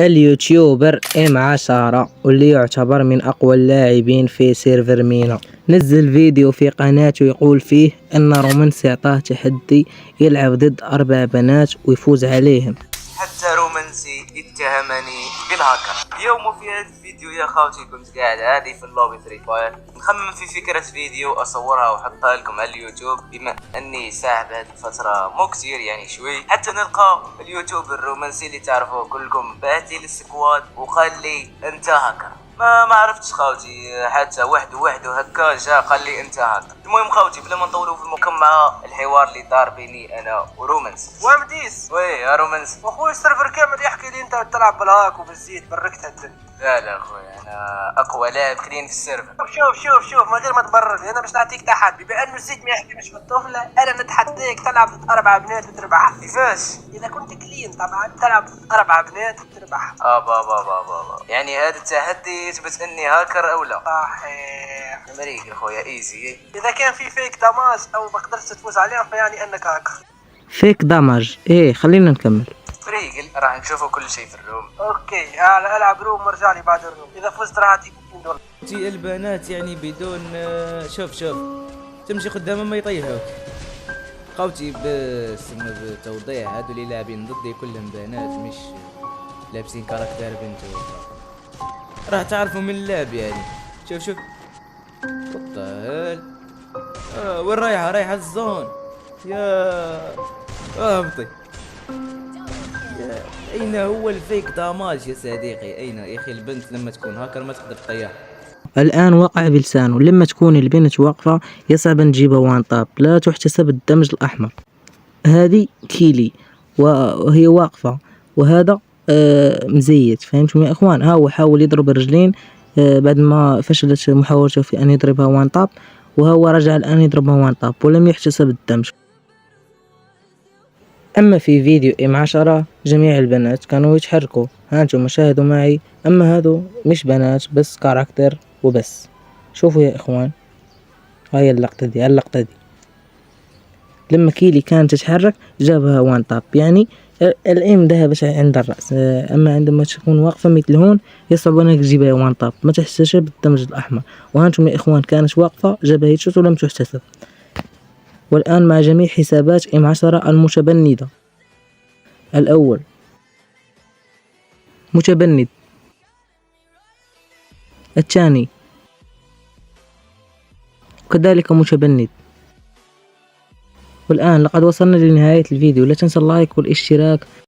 اليوتيوبر M10 واللي يعتبر من أقوى اللاعبين في سيرفر مينا نزل فيديو في قناته يقول فيه أن رومانسي عطاه تحدي يلعب ضد 4 بنات ويفوز عليهم. حتى رومانسي اتهمني بالهاكر. اليوم في هذا الفيديو يا خاوتي كنت قاعد عادي في اللوبي فري فاير نخمم في فكرة فيديو اصورها واحطها لكم على اليوتيوب، بما اني ساعة هذه الفترة مو كتير يعني شوي، حتى نلقى اليوتيوب الرومانسي اللي تعرفوه كلكم بعثلي للسكواد وقال لي انت هاكر. ما عرفتش خاوتي، حتى وحده هكا جا قال لي انت هاكر. المهم خاوتي بلا ما نطولوا في المكم مع الحوار اللي دار بيني انا ورومانس. وامديس وي يا رومانس، واخوي السيرفر كامل يحكي لي انت تلعب بالهاك وبالزيت بركت الدنيا. لا اخويا انا اقوى لاعب كلين في السيرفر. شوف من غير ما تبرر لي انا باش نعطيك تحدي، بانه الزيت ما يحكي مش بالطفله، انا نتحداك تلعب ضد 4 بنات وتربح. كيفاش؟ اذا كنت كلين طبعا تلعب ضد 4 بنات وتربح. بابا يعني هذا التحدي يثبت اني هاكر او لا؟ صحيح مريق اخويا ايزي. اذا كان في فيك داماج او ما قدرتش تفوز عليهم فيعني انك هاكر. فيك دامج خلينا نكمل. فريق راح نشوفوا كل شيء في الروم. اوكي العب روم وارجع لي بعد الروم، اذا فزت راح اعطيك $2. تي البنات يعني بدون شوف تمشي قدام ما يطيحوك. قوتي بس بتوضيح، هادو اللي لاعبين ضدي كلهم بنات مش لابسين كاركتر بنت راح تعرفوا من اللعب يعني. شوف بطل. وين رايحة الزون يا اهبطي. اين هو الفيك داماج يا صديقي؟ اين يا اخي؟ البنت لما تكون هاكر ما تقدر تطيح. الآن وقع بلسانه، لما تكون البنت واقفة يصعب نجيبها وان طاب، لا تحتسب الدمج الأحمر. هذه كيلي وهي واقفة وهذا مزيت، فهمتم يا إخوان؟ هو حاول يضرب الرجلين بعد ما فشلت محاولته في أن يضربها وان طاب، وهو رجع الآن يضربها وان طاب ولم يحتسب الدمج. أما في فيديو M10 جميع البنات كانوا يتحركوا، هانتم شاهدوا معي. أما هادو مش بنات بس كاركتر وبس. شوفوا يا إخوان، هاي اللقطة دي لما كيلي كانت تتحرك جابها وان طاب، يعني الإيم ذهبت عند الرأس. أما عندما تكون واقفة مثل هون يصعب أنك تجيبها وان طاب، ما تحتسب بالدمج الأحمر. وهانتم يا إخوان كانت واقفة جابها هيتشوت ولم تحتسب. والآن مع جميع حسابات M10 المتبندة. الأول متبند، الثاني كذلك متبند. والآن لقد وصلنا لنهاية الفيديو، لا تنسى اللايك والاشتراك